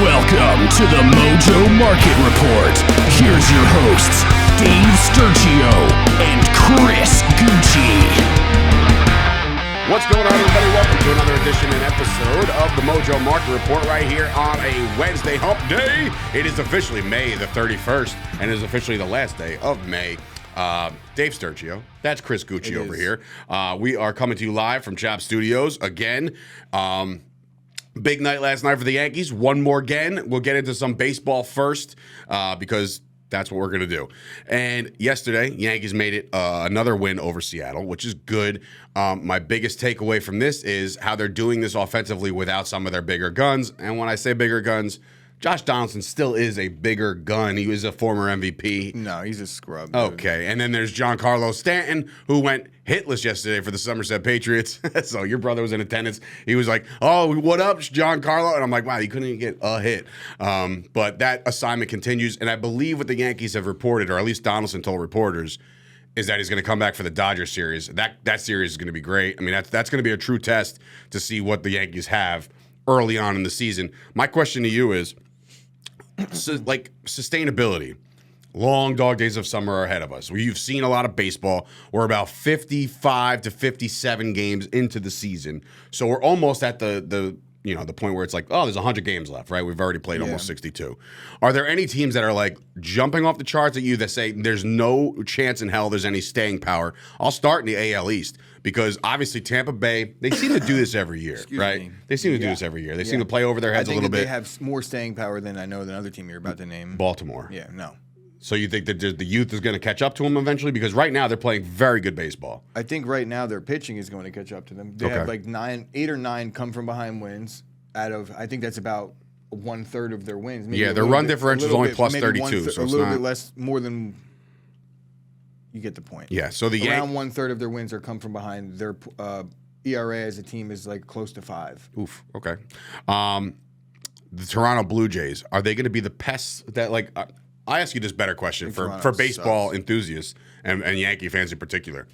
Welcome to the Mojo Market Report. Here's your hosts, Dave Sturgio and Chris Gucci. What's going on, everybody? Welcome to another edition and episode of the Mojo Market Report right here on a Wednesday hump day. It is officially May the 31st, and it is officially the last day of May. Dave Sturgio, that's Chris Gucci over here. We are coming to you live from Chop Studios again. Big night last night for the Yankees. One more again. We'll get into some baseball first because that's what we're going to do. And yesterday, Yankees made it another win over Seattle, which is good. My biggest takeaway from this is how they're doing this offensively without some of their bigger guns. And when I say bigger guns, Josh Donaldson still is a bigger gun. He was a former MVP. No, he's a scrub. Dude. Okay, and then there's Giancarlo Stanton, who went hitless yesterday for the Somerset Patriots. So your brother was in attendance. He was like, "Oh, what up, Giancarlo?" And I'm like, "Wow, he couldn't even get a hit." But that assignment continues, and I believe what the Yankees have reported, or at least Donaldson told reporters, is that he's going to come back for the Dodgers series. That series is going to be great. I mean, that's going to be a true test to see what the Yankees have early on in the season. My question to you is, sustainability. Long dog days of summer are ahead of us. You've seen a lot of baseball. We're about 55 to 57 games into the season. So we're almost at the point where it's like, oh, there's 100 games left, right? We've already played almost 62. Are there any teams that are like jumping off the charts at you that say there's no chance in hell there's any staying power? I'll start in the AL East because obviously Tampa Bay, they seem to do this every year, right? They seem to do this every year. They seem to play over their heads a little bit. They have more staying power than I know than other team you're about to name. Baltimore. Yeah, no. So you think that the youth is going to catch up to them eventually? Because right now they're playing very good baseball. I think right now their pitching is going to catch up to them. They have like 8 or 9 come from behind wins out of, I think that's about 1/3 of their wins. Maybe their run differential is only plus 32. So a little bit less, more than, you get the point. Yeah, so around 1/3 of their wins are come from behind. Their ERA as a team is like close to 5. Oof, okay. The Toronto Blue Jays, are they going to be the pests that I ask you this better question for baseball enthusiasts and Yankee fans in particular.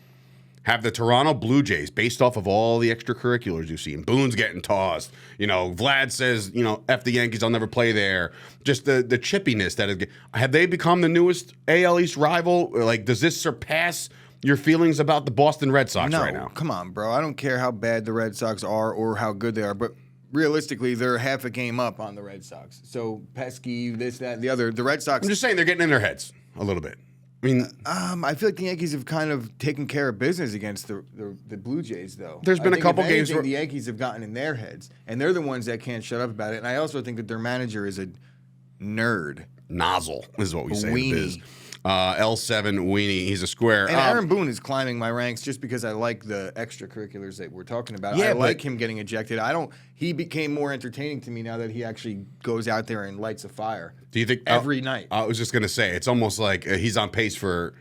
Have the Toronto Blue Jays, based off of all the extracurriculars you've seen, Boone's getting tossed, Vlad says, F the Yankees, I'll never play there. Just the chippiness have they become the newest AL East rival? Like, does this surpass your feelings about the Boston Red Sox right now? Come on, bro. I don't care how bad the Red Sox are or how good they are, but realistically, they're half a game up on the Red Sox. So pesky, this, that, and the other. The Red Sox. I'm just saying they're getting in their heads a little bit. I mean, I feel like the Yankees have kind of taken care of business against the Blue Jays, though. There's been a couple games where the Yankees have gotten in their heads, and they're the ones that can't shut up about it. And I also think that their manager is a nerd. Nozzle is what we say. Weenie. L7 weenie. He's a square. And Aaron Boone is climbing my ranks just because I like the extracurriculars that we're talking about. Yeah, I like him getting ejected. He became more entertaining to me now that he actually goes out there and lights a fire. Do you think every night? I was just gonna say it's almost like he's on pace for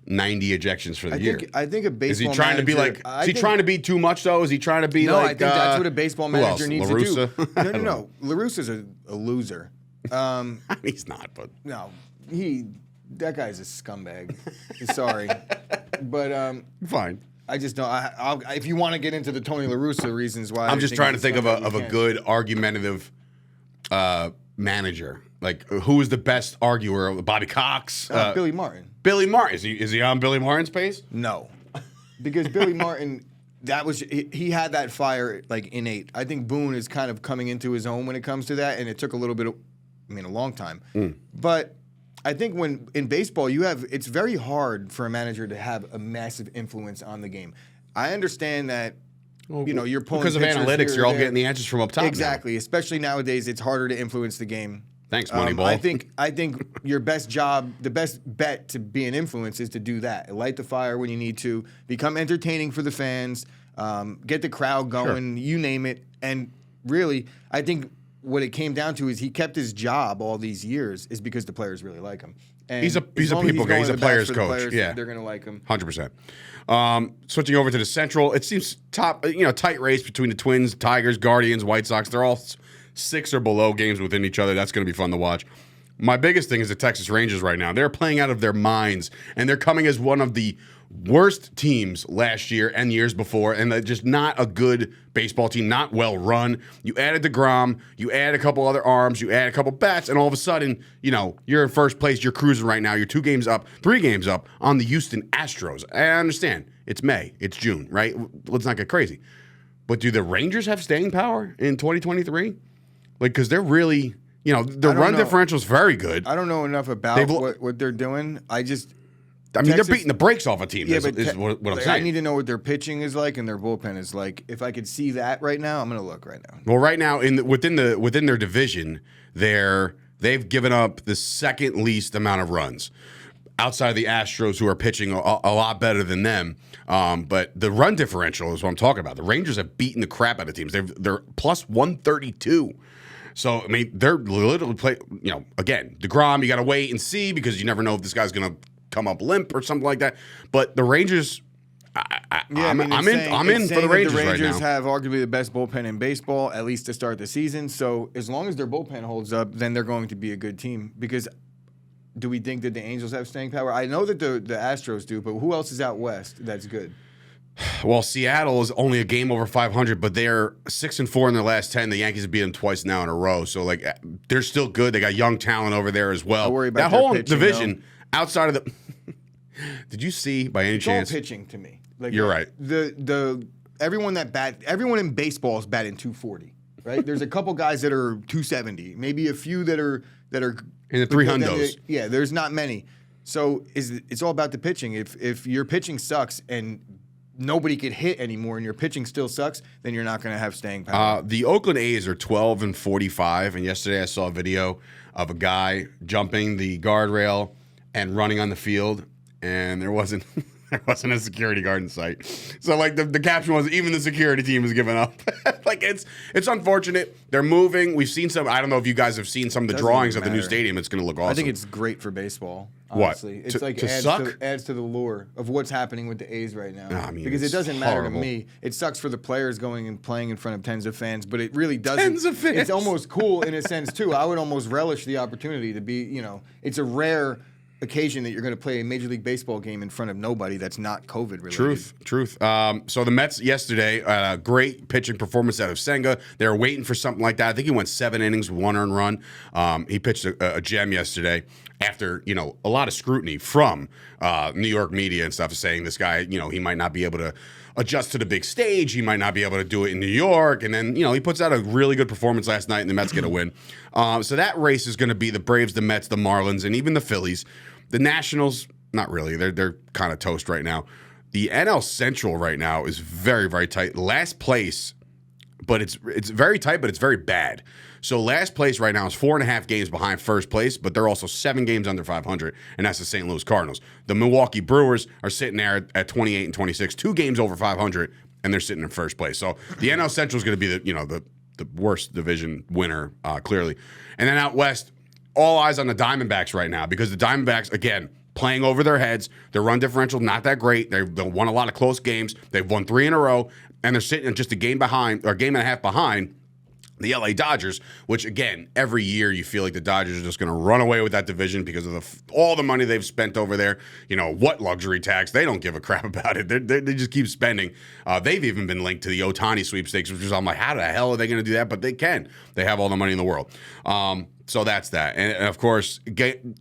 90 ejections for the year. I think a baseball. Is he trying to be like? Is he trying to be too much though? Is he trying to be no, like? I think that's what a baseball manager needs to do. No. La Russa's a loser. He's not, but no, that guy's a scumbag. Sorry, but fine. I just don't. If you want to get into the Tony La Russa reasons why, I'm just trying to think of a good argumentative manager. Like, who is the best arguer? Bobby Cox, Billy Martin. Billy Martin is he on Billy Martin's pace? No, because Billy Martin. He had that fire like innate. I think Boone is kind of coming into his own when it comes to that, and it took a little bit. A long time, but. I think when in baseball it's very hard for a manager to have a massive influence on the game. I understand that you're pulling because of analytics, you're all getting the answers from up top. Exactly, now. Especially nowadays, it's harder to influence the game. Thanks, Moneyball. I think your best job, the best bet to be an influence is to do that. Light the fire when you need to, become entertaining for the fans, get the crowd going, you name it. And really, I think what it came down to is he kept his job all these years is because the players really like him. And he's a people guy. He's a player's coach. Yeah, they're going to like him. 100%. Switching over to the Central, it seems tight race between the Twins, Tigers, Guardians, White Sox. They're all 6 or below games within each other. That's going to be fun to watch. My biggest thing is the Texas Rangers right now. They're playing out of their minds, and they're coming as one of the worst teams last year and years before, and they're just not a good baseball team, not well run. You added DeGrom, you add a couple other arms, you add a couple bats, and all of a sudden, you're in first place, you're cruising right now, you're 3 games up on the Houston Astros. I understand, it's May, it's June, right? Let's not get crazy. But do the Rangers have staying power in 2023? Because they're really, the run differential is very good. I don't know enough about what they're doing. They're beating the brakes off a team, is what I'm saying. I need to know what their pitching is like and their bullpen is like. If I could see that right now, I'm going to look right now. Well, right now, within their division, they've given up the second least amount of runs outside of the Astros, who are pitching a lot better than them. But the run differential is what I'm talking about. The Rangers have beaten the crap out of teams. They're plus 132. So, they're literally again, DeGrom, you got to wait and see because you never know if this guy's going to come up limp or something like that. But the Rangers, I'm in for the Rangers right now. The Rangers have arguably the best bullpen in baseball, at least to start the season. So as long as their bullpen holds up, then they're going to be a good team. Because do we think that the Angels have staying power? I know that the Astros do, but who else is out west that's good? Well, Seattle is only a game over 500, but they're 6-4 in their last 10. The Yankees have beat them twice now in a row. So they're still good. They got young talent over there as well. Don't worry about that whole pitching, division outside of the. Did you see by any chance? It's all pitching to me. You're right. Everyone in baseball is batting 240. Right? There's a couple guys that are 270. Maybe a few that are in the 300s. Yeah, there's not many. So it's all about the pitching. If your pitching sucks and nobody could hit anymore and your pitching still sucks, then you're not going to have staying power. The Oakland A's are 12-45, and yesterday I saw a video of a guy jumping the guardrail and running on the field, and there wasn't a security guard in sight. So the caption was, even the security team has given up. It's unfortunate. They're moving. We've seen some. I don't know if you guys have seen some of the drawings of the new stadium. It's going to look awesome. I think it's great for baseball. Honestly. What? It's adds to the lure of what's happening with the A's right now. Because it doesn't matter to me. It sucks for the players going and playing in front of tens of fans, but it really doesn't. Tens of fans. It's almost cool in a sense too. I would almost relish the opportunity to be. It's a rare occasion that you're going to play a Major League Baseball game in front of nobody that's not COVID related. Truth. So the Mets yesterday, great pitching performance out of Senga. They were waiting for something like that. I think he went 7 innings with 1 earned run. He pitched a gem yesterday after, a lot of scrutiny from New York media and stuff saying this guy, he might not be able to adjust to the big stage. He might not be able to do it in New York. And then, he puts out a really good performance last night and the Mets get a win. So that race is going to be the Braves, the Mets, the Marlins, and even the Phillies. The Nationals, not really. They're kind of toast right now. The NL Central right now is very, very tight. Last place, but it's very tight, but it's very bad. So last place right now is 4.5 games behind first place, but they're also 7 games under 500, and that's the St. Louis Cardinals. The Milwaukee Brewers are sitting there at 28 and 26, 2 games over 500, and they're sitting in first place. So the NL Central is going to be the worst division winner, clearly. And then out west, all eyes on the Diamondbacks right now because the Diamondbacks, again, playing over their heads. Their run differential not that great. They've won a lot of close games. They've won 3 in a row, and they're sitting just a game behind or a game and a half behind the LA Dodgers, which, again, every year you feel like the Dodgers are just going to run away with that division because of all the money they've spent over there. What luxury tax? They don't give a crap about it. They just keep spending. They've even been linked to the Ohtani sweepstakes, which is, I'm like, how the hell are they going to do that? But they can. They have all the money in the world. So that's that. And of course,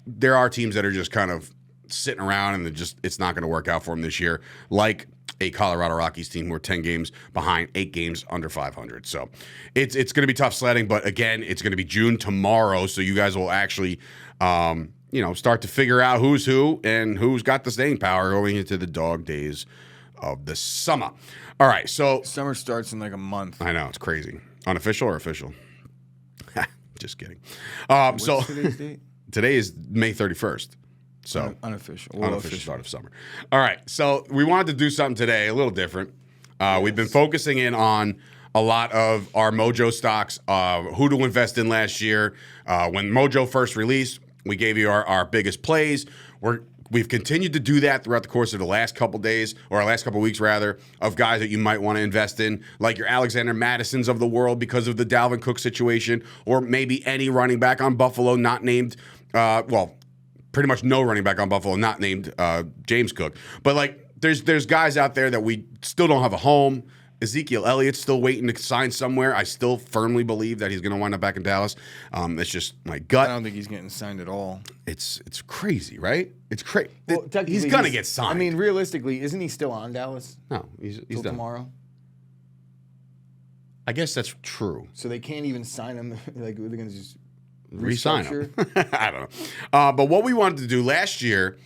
there are teams that are just kind of sitting around and it's not going to work out for them this year, like a Colorado Rockies team who are 10 games behind, 8 games under 500. So it's going to be tough sledding, but again, it's going to be June tomorrow, so you guys will actually start to figure out who's who and who's got the staying power going into the dog days of the summer. All right, so summer starts in like a month. I know, it's crazy. Unofficial or official? Just kidding. What's today's date? Today is May 31st. So unofficial start of summer. All right, so we wanted to do something today a little different. We've been focusing in on a lot of our Mojo stocks, who to invest in last year. When Mojo first released, we gave you our biggest plays. We've continued to do that throughout the course of the last couple days, or our last couple weeks rather, of guys that you might want to invest in, like your Alexander Mattisons of the world because of the Dalvin Cook situation, or maybe any running back on Buffalo not named, pretty much no running back on Buffalo not named James Cook. But there's guys out there that we still don't have a home. Ezekiel Elliott's still waiting to sign somewhere. I still firmly believe that he's going to wind up back in Dallas. It's just my gut. I don't think he's getting signed at all. It's crazy, right? It's crazy. Well, He's going to get signed. I mean, realistically, isn't he still on Dallas? No, he's Till done. tomorrow. I guess that's true. So they can't even sign him. Like they're going to just Resign him. restructure? I don't know. But what we wanted to do last year,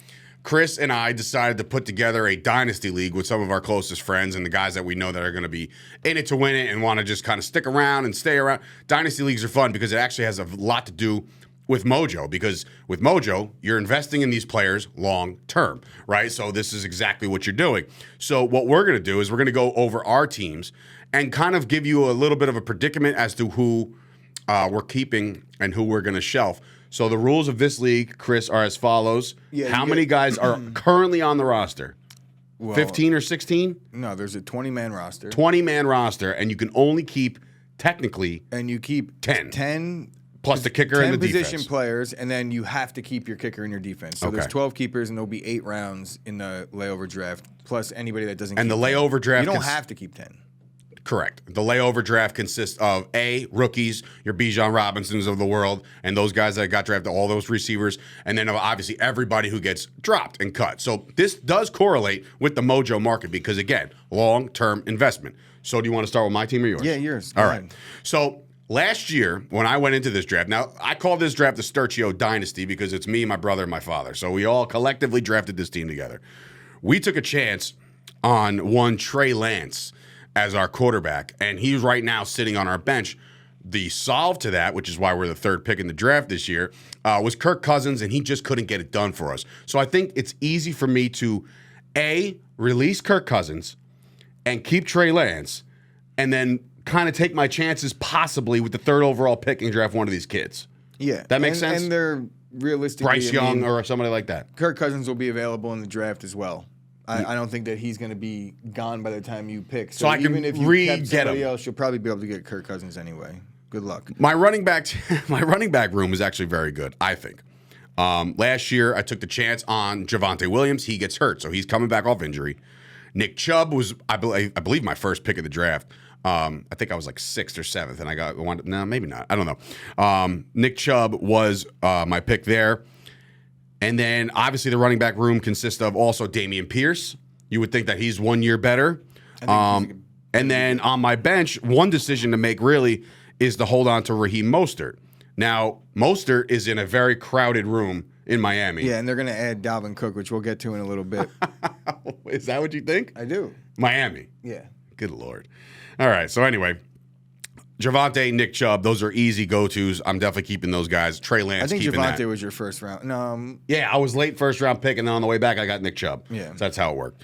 Chris and I decided to put together a Dynasty League with some of our closest friends and the guys that we know that are going to be in it to win it and want to just kind of stick around and stay around. Dynasty Leagues are fun because it actually has a lot to do with Mojo, because with Mojo, you're investing in these players long term, right? So this is exactly what you're doing. So what we're going to do is we're going to go over our teams and kind of give you a little bit of a predicament as to who we're keeping and who we're going to shelf. So the rules of this league, Chris, are as follows. Yeah, How many guys are currently on the roster? Well, 15 or 16? No, there's a 20-man roster. 20-man roster, and you can only keep, technically, And you keep 10. 10 plus the kicker and the position defense. players, and then you have to keep your kicker in your defense. So there's Okay. 12 keepers, and there'll be 8 rounds in the layover draft, plus anybody that doesn't And keep the 10. layover draft You don't cons- have to keep 10. Correct. The layover draft consists of rookies, your Bijan Robinsons of the world, and those guys that got drafted, all those receivers, and then obviously everybody who gets dropped and cut. So this does correlate with the Mojo market because, again, long-term investment. So do you want to start with my team or yours? Yeah, yours. All Go right. ahead. So last year, when I went into this draft, now I call this draft the Sturchio Dynasty because it's me, my brother, and my father. So we all collectively drafted this team together. We took a chance on one Trey Lance as our quarterback, and he's right now sitting on our bench. The solve to that, which is why we're the third pick in the draft this year, was Kirk Cousins, and he just couldn't get it done for us. So I think it's easy for me to, release Kirk Cousins and keep Trey Lance, and then kind of take my chances possibly with the third overall pick and draft one of these kids. Yeah. That makes sense? And they're realistically... Bryce Young or somebody like that. Kirk Cousins will be available in the draft as well. I don't think that he's going to be gone by the time you pick. So I can even if you kept get somebody him. else, you'll probably be able to get Kirk Cousins anyway. Good luck. My running back room is actually very good, I think. Last year, I took the chance on Javonte Williams. He gets hurt, so he's coming back off injury. Nick Chubb was, I believe, my first pick of the draft. I think I was like 6th or 7th, and I got one. No, maybe not. I don't know. Nick Chubb was my pick there. And then, obviously, the running back room consists of also Dameon Pierce. You would think that he's 1 year better. And then on my bench, one decision to make really is to hold on to Raheem Mostert. Now, Mostert is in a very crowded room in Miami. Yeah, and they're going to add Dalvin Cook, which we'll get to in a little bit. Is that what you think? I do. Miami. Yeah. Good Lord. All right, so anyway, Javonte, Nick Chubb, those are easy go-tos. I'm definitely keeping those guys. Trey Lance, I think keeping Javonte that. was your first round. No, Yeah, I was late first-round pick, and then on the way back, I got Nick Chubb. Yeah. So that's how it worked.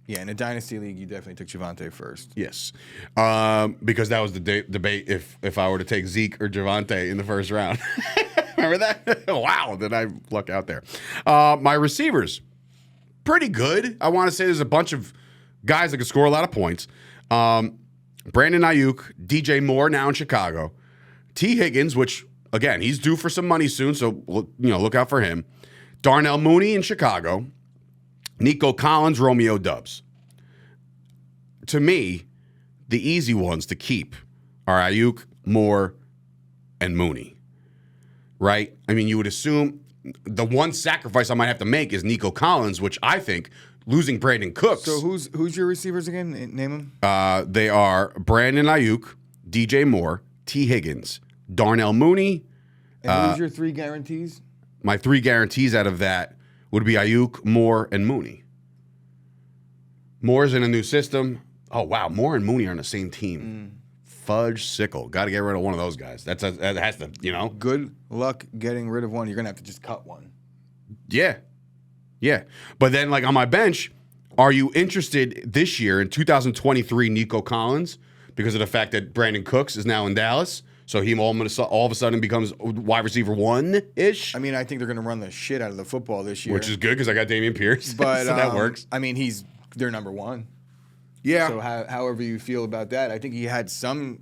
yeah, in a dynasty league, you definitely took Javonte first. Yes, because that was the debate if I were to take Zeke or Javonte in the first round. Remember that? Wow, did I luck out there. My receivers, pretty good. I want to say there's a bunch of guys that can score a lot of points. Brandon Ayuk, DJ Moore now in Chicago, T. Higgins, which again he's due for some money soon, so look out for him. Darnell Mooney in Chicago, Nico Collins, Romeo Doubs. To me, the easy ones to keep are Ayuk, Moore, and Mooney. Right? I mean, you would assume the one sacrifice I might have to make is Nico Collins, which I think losing Brandon Cooks. So who's your receivers again? Name them. They are Brandon Ayuk, DJ Moore, T. Higgins, Darnell Mooney. And who's your 3 guarantees? My 3 guarantees out of that would be Ayuk, Moore, and Mooney. Moore's in a new system. Oh, wow. Moore and Mooney are on the same team. Fudge sickle. Got to get rid of one of those guys. That has to, Good luck getting rid of one. You're going to have to just cut one. Yeah. Yeah. But then, like, on my bench, are you interested this year in 2023 Nico Collins because of the fact that Brandon Cooks is now in Dallas? So he all of a sudden becomes wide receiver 1-ish? I mean, I think they're going to run the shit out of the football this year. Which is good because I got Dameon Pierce. But so that works. I mean, they're number 1. Yeah. So however you feel about that, I think he had some,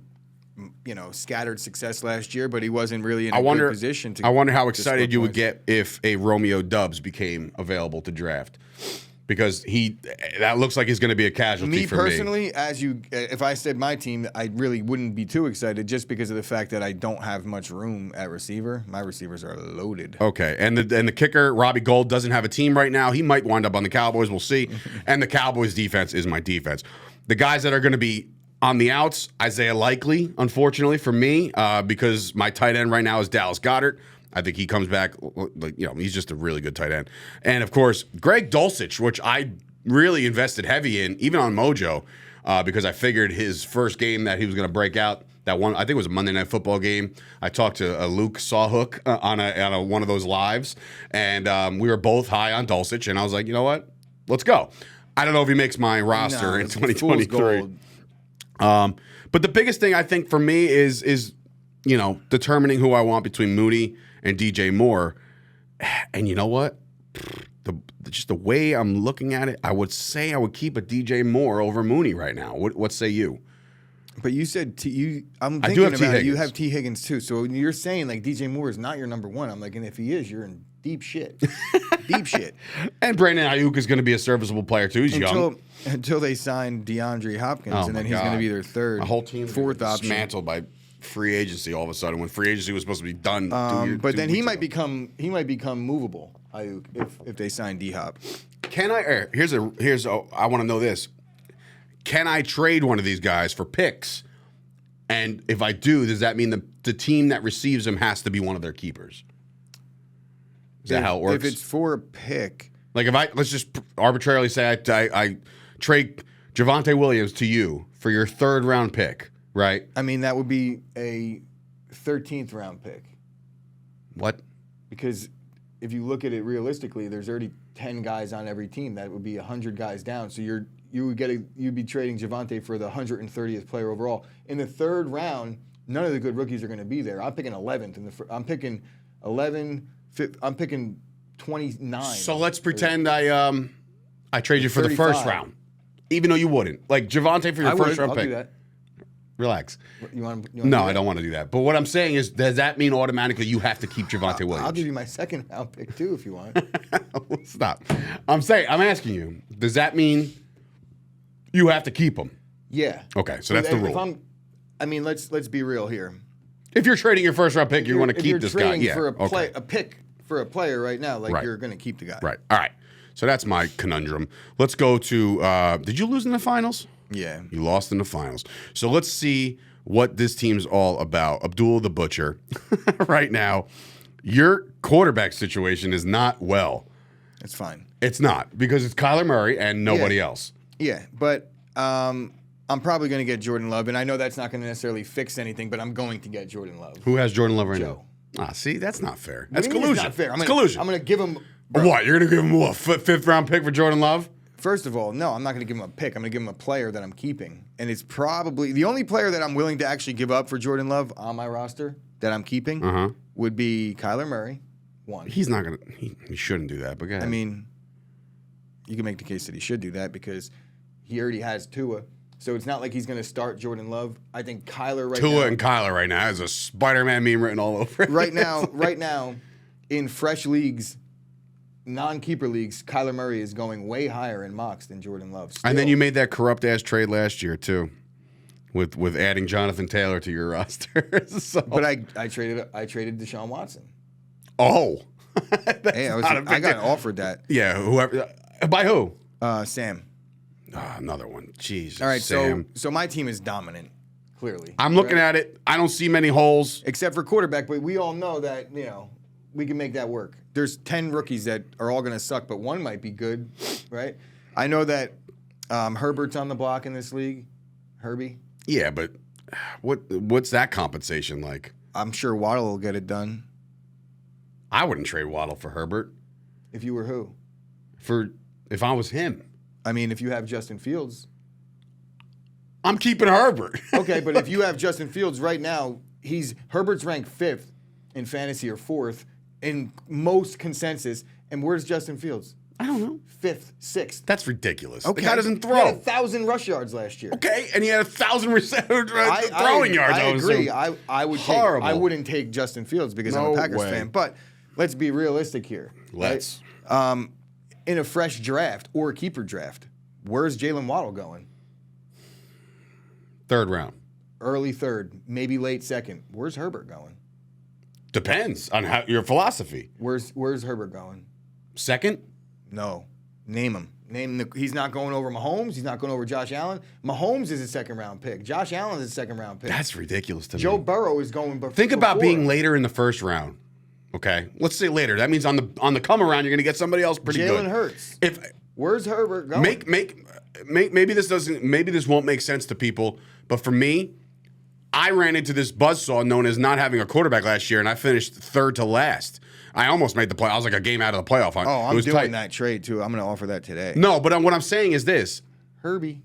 scattered success last year, but he wasn't really in a good position to. I wonder how to excited score you would points. get if a Romeo Doubs became available to draft. because that looks like he's going to be a casualty for me. Me personally, if I said my team, I really wouldn't be too excited just because of the fact that I don't have much room at receiver. My receivers are loaded. Okay, and the kicker, Robbie Gould, doesn't have a team right now. He might wind up on the Cowboys. We'll see. And the Cowboys' defense is my defense. The guys that are going to be on the outs, Isaiah Likely, unfortunately for me, because my tight end right now is Dallas Goedert. I think he comes back, he's just a really good tight end. And, of course, Greg Dulcich, which I really invested heavy in, even on Mojo, because I figured his first game that he was going to break out, that one, I think it was a Monday Night Football game. I talked to Luke Sawhook on one of those lives, and we were both high on Dulcich, and I was like, you know what? Let's go. I don't know if he makes my roster in 2023. But the biggest thing I think for me is determining who I want between Mooney and DJ Moore. And you know what? Just the way I'm looking at it, I would say I would keep a DJ Moore over Mooney right now. What say you? But you said I'm thinking about it. You have T. Higgins too. So you're saying like DJ Moore is not your number one. I'm like, and if he is, you're in deep shit. Deep shit. And Brandon Ayuk is going to be a serviceable player too. He's young. Until they sign DeAndre Hopkins, and then he's going to be their third. A whole team fourth option. Dismantled by free agency all of a sudden when free agency was supposed to be done. But then he might become movable. Ayuk if they sign D Hop. Can I? I want to know this. Can I trade one of these guys for picks? And if I do, does that mean the team that receives him has to be one of their keepers? Is that how it works? If it's for a pick, like let's just arbitrarily say I trade Javonte Williams to you for your third round pick, right? I mean that would be a 13th round pick. What? Because if you look at it realistically, there's already 10 guys on every team. That would be 100 guys down. So you'd be trading Javonte for the 130th player overall. In the third round, none of the good rookies are going to be there. I'm picking 11th. I'm picking 11. I'm picking 29. So let's pretend I trade you for the first round, even though you wouldn't. Like Javonte for your first round pick. I'll do that. Relax. No, I don't want to do that. But what I'm saying is, does that mean automatically you have to keep Javonte Williams? I'll give you my second round pick too if you want. Stop. I'm asking you, does that mean you have to keep him? Yeah. Okay, so that's the rule. Let's be real here. If you're trading your first round pick, you want to keep this guy. Yeah. For a pick for a player right now, you're going to keep the guy. Right. All right. So that's my conundrum. Let's go to. Did you lose in the finals? Yeah. You lost in the finals. So let's see what this team's all about. Abdul the Butcher, right now, your quarterback situation is not well. It's fine. It's not, because it's Kyler Murray and nobody else. Yeah, but I'm probably going to get Jordan Love, and I know that's not going to necessarily fix anything, but I'm going to get Jordan Love. Who has Jordan Love right Joe. now? See, that's not fair. That's collusion. It's not fair. It's collusion. I'm going to give him... What? You're going to give him a fifth round pick for Jordan Love? First of all, no, I'm not going to give him a pick. I'm going to give him a player that I'm keeping. And it's probably the only player that I'm willing to actually give up for Jordan Love on my roster that I'm keeping would be Kyler Murray. One. He's not going to... He shouldn't do that, but go ahead. I mean, you can make the case that he should do that because he already has Tua. So it's not like he's going to start Jordan Love. I think Kyler right now... Tua and Kyler right now has a Spider-Man meme written all over it. Right now, in fresh leagues... non-keeper leagues, Kyler Murray is going way higher in mocks than Jordan Love. Still. And then you made that corrupt-ass trade last year, too, with adding Jonathan Taylor to your roster. So. But I traded Deshaun Watson. Oh. Hey, I got offered that. Yeah, whoever. By who? Sam. Another one. Jesus. All right, Sam. so my team is dominant, clearly. I'm looking at it. I don't see many holes. Except for quarterback, but we all know that, we can make that work. There's 10 rookies that are all going to suck, but one might be good, right? I know that Herbert's on the block in this league. Herbie. Yeah, but what's that compensation like? I'm sure Waddle will get it done. I wouldn't trade Waddle for Herbert. If you were who? If I was him. I mean, if you have Justin Fields. I'm keeping Herbert. Okay, but if you have Justin Fields right now, Herbert's ranked 5th in fantasy or 4th. In most consensus, and where's Justin Fields? I don't know. 5th, 6th. That's ridiculous. Okay. The guy doesn't throw. He had 1,000 rush yards last year. Okay, and he had 1,000 throwing yards. I agree. I wouldn't take Justin Fields because I'm a Packers fan. But let's be realistic here. Let's. Right? in a fresh draft or a keeper draft, where's Jalen Waddle going? 3rd round. Early 3rd, maybe late 2nd. Where's Herbert going? Depends on your philosophy. Where's Herbert going? 2nd? No. Name him. He's not going over Mahomes. He's not going over Josh Allen. Mahomes is a 2nd round pick. Josh Allen is a 2nd round pick. That's ridiculous to me. Joe Burrow is going before. Think about being later in the 1st round. Okay, let's say later. That means on the come around, you're going to get somebody else pretty good. Jalen Hurts. Where's Herbert going? Maybe this won't make sense to people, but for me, I ran into this buzzsaw known as not having a quarterback last year, and I finished 3rd to last. I almost made the play. I was like a game out of the playoff. I'm doing that trade too. I'm going to offer that today. No, but what I'm saying is this: Herbie.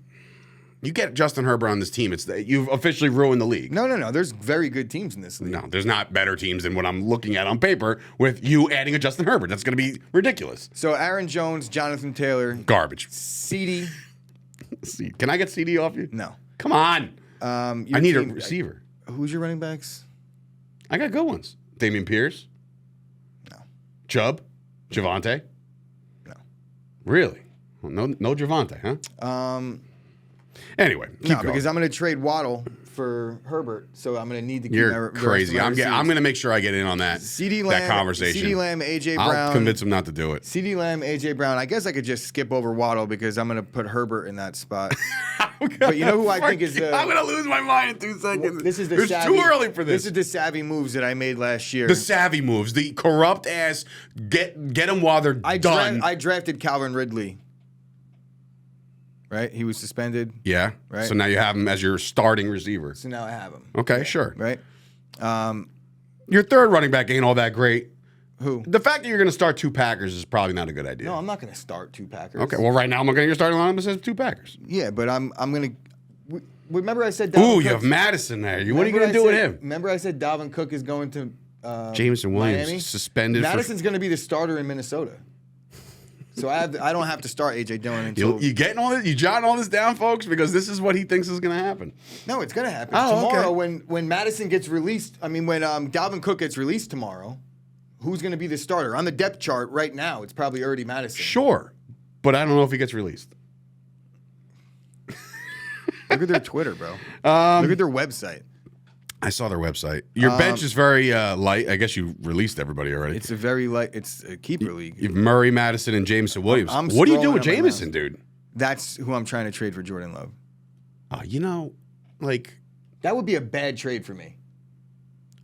You get Justin Herbert on this team, you've officially ruined the league. No. There's very good teams in this league. No, there's not better teams than what I'm looking at on paper with you adding a Justin Herbert. That's going to be ridiculous. So Aaron Jones, Jonathan Taylor. Garbage. CD. Can I get CD off you? No. Come on. I need a receiver. Who's your running backs? I got good ones. Damian Pierce. No. Chubb. Javante. No. Really? Well, no Javante, huh? Anyway, keep going. Because I'm going to trade Waddle for Herbert, so I'm going to need to keep You're crazy. I'm going to make sure I get in on that. That conversation. CeeDee Lamb, AJ Brown. I'll convince him not to do it. CeeDee Lamb, AJ Brown. I guess I could just skip over Waddle because I'm going to put Herbert in that spot. But you know who I think is I'm going to lose my mind in 2 seconds. This is it's too early for this. This is the savvy moves that I made last year. The savvy moves, the corrupt ass. Get them while they're done. I drafted Calvin Ridley. Right? He was suspended. Yeah. Right. So now you have him as your starting receiver. So now I have him. Okay, sure. Right? Your 3rd running back ain't all that great. Who? The fact that you're going to start 2 Packers is probably not a good idea. No, I'm not going to start 2 Packers. Okay. Well, right now I'm looking at your starting lineup that says 2 Packers. Yeah, but I'm going to. Remember I said Dalvin Cook? You have Madison there. What are you going to do with him? Remember I said Dalvin Cook is going to Jameson Williams Miami? suspended. Madison's going to be the starter in Minnesota. So I don't have to start A.J. Dillon until... You getting all this? You jotting all this down, folks? Because this is what he thinks is going to happen. No, it's going to happen. Oh, tomorrow, okay. when Madison gets released, when Dalvin Cook gets released tomorrow, who's going to be the starter? On the depth chart right now, it's probably already Madison. Sure. But I don't know if he gets released. Look at their Twitter, bro. Look at their website. I saw their website. Your bench is very light. I guess you released everybody already. It's a very light. It's a keeper league. You've Murray, Madison, and Jameson Williams. What do you do with Jameson, dude? That's who I'm trying to trade for Jordan Love. That would be a bad trade for me.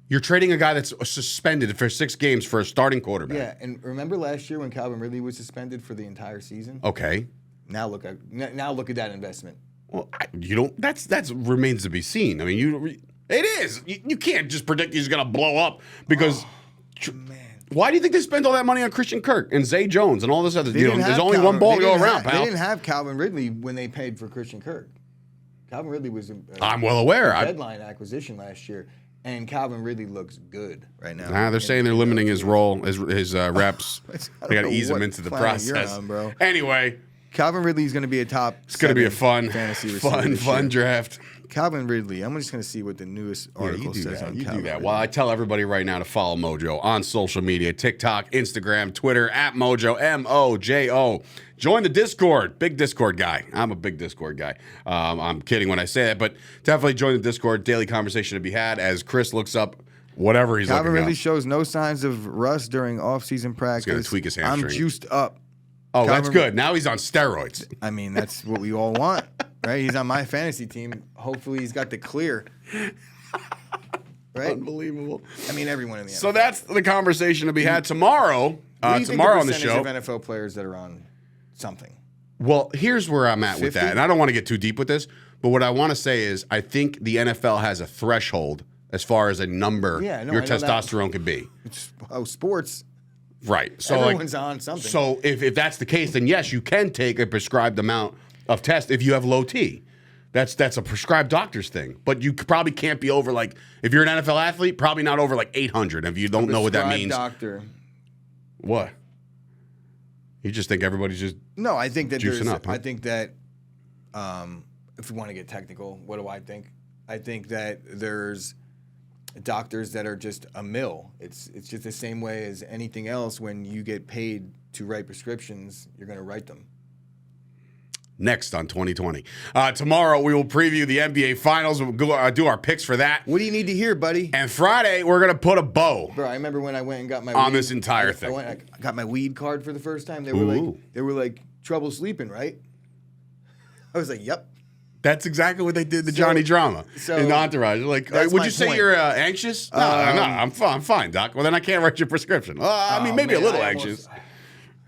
You're trading a guy that's suspended for 6 games for a starting quarterback. Yeah, and remember last year when Calvin Ridley was suspended for the entire season? Okay. Now look at that investment. Well, that remains to be seen. It is. You can't just predict he's going to blow up because. Man. Why do you think they spent all that money on Christian Kirk and Zay Jones and all this other? There's only one ball to go around, pal. They didn't have Calvin Ridley when they paid for Christian Kirk. Calvin Ridley was I'm well aware. Deadline acquisition last year, and Calvin Ridley looks good right now. Nah, they're saying they're limiting his role, his reps. They got to ease him into the process. On, bro. Anyway, Calvin Ridley's going to be a top. It's going to be a fun draft. Calvin Ridley. I'm just going to see what the newest article says on Calvin Ridley. Well, I tell everybody right now to follow Mojo on social media, TikTok, Instagram, Twitter, @Mojo, MOJO. Join the Discord. Big Discord guy. I'm a big Discord guy. I'm kidding when I say that, but definitely join the Discord. Daily conversation to be had as Chris looks up whatever he's looking up. Calvin Ridley shows no signs of rust during off-season practice. He's going to tweak his hamstring. I'm juiced up. Oh, that's good. Now he's on steroids. That's what we all want, right? He's on my fantasy team. Hopefully he's got the clear. Right? Unbelievable. Everyone in the NFL. So that's the conversation to be had tomorrow. Tomorrow on the show. Of NFL players that are on something. Well, here's where I'm at 50? with that. And I don't want to get too deep with this, but what I want to say is I think the NFL has a threshold as far as a number your testosterone could be. Sports. Right. So everyone's on something. So if that's the case, then yes, you can take a prescribed amount of test if you have low T. That's a prescribed doctor's thing. But you probably can't be over if you're an NFL athlete, probably not over 800 if you don't know what that means. Doctor. What? You just think everybody's just I think that juicing up. Huh? I think that if we want to get technical, what do I think? I think that there's doctors that are just a mill. It's just the same way as anything else. When you get paid to write prescriptions, you're going to write them. Next on 2020. Tomorrow, we will preview the NBA Finals. We'll go, do our picks for that. What do you need to hear, buddy? And Friday, we're going to put a bow Bro, I remember when I went and got my on weed, this entire thing. I got my weed card for the first time. They Ooh. were like trouble sleeping, right? I was like, yep. That's exactly what they did to Johnny Drama in Entourage. Like, that's would my you say point. you're anxious? No, I'm fine, Doc. Well, then I can't write your prescription. I mean, maybe a little anxious. I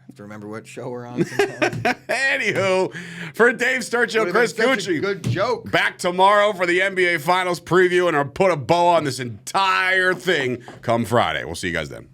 have to remember what show we're on sometimes. Anywho, for Dave Sturchill, Chris Gucci. Good joke. Back tomorrow for the NBA Finals preview, and I'll put a bow on this entire thing come Friday. We'll see you guys then.